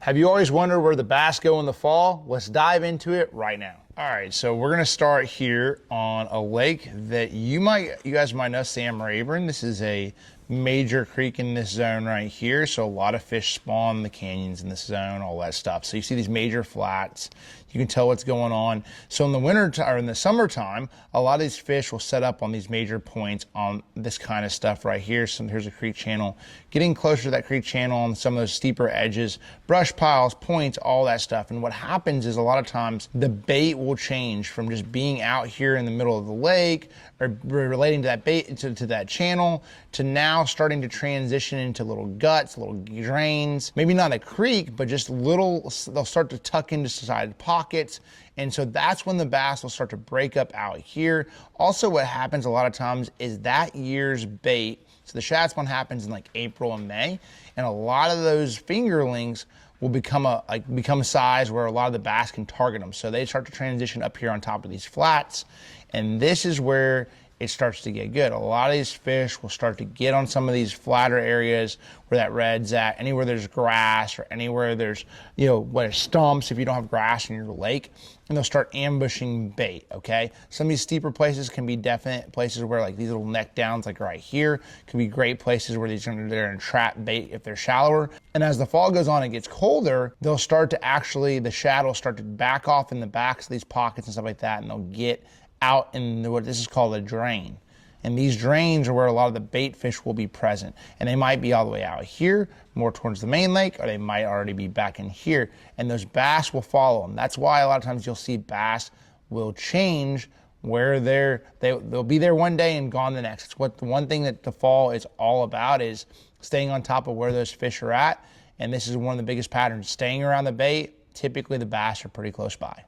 Have you always wondered where the bass go in the fall? Let's dive into it right now. All right, so we're gonna start here on a lake that you guys might know, Sam Rayburn. This is a major creek in this zone right here. So a lot of fish spawn in the canyons in this zone, all that stuff. So you see these major flats. You can tell what's going on. So in the winter or in the summertime, a lot of these fish will set up on these major points on this kind of stuff right here. So here's a creek channel. Getting closer to that creek channel on some of those steeper edges, brush piles, points, all that stuff. And what happens is a lot of times the bait will change from just being out here in the middle of the lake or relating to that bait to that channel to now starting to transition into little guts, little drains, maybe not a creek, but just little, they'll start to tuck into side pockets. And so that's when the bass will start to break up out here. Also, what happens a lot of times is that year's bait, so the shad spawn happens in like April and May, and a lot of those fingerlings will become a size where a lot of the bass can target them. So they start to transition up here on top of these flats, and this is where it starts to get good. A lot of these fish will start to get on some of these flatter areas where that red's at, anywhere there's grass or anywhere there's, where stumps if you don't have grass in your lake, and they'll start ambushing bait, okay? Some of these steeper places can be definite places where like these little neck downs like right here can be great places where they're gonna trap bait if they're shallower. And as the fall goes on, it gets colder, they'll start to actually, the shad will start to back off in the backs of these pockets and stuff like that, and they'll get out in what this is called a drain. And these drains are where a lot of the bait fish will be present. And they might be all the way out here, more towards the main lake, or they might already be back in here. And those bass will follow them. That's why a lot of times you'll see bass will change where they'll be there one day and gone the next. It's what the one thing that the fall is all about is staying on top of where those fish are at. And this is one of the biggest patterns, staying around the bait. Typically the bass are pretty close by.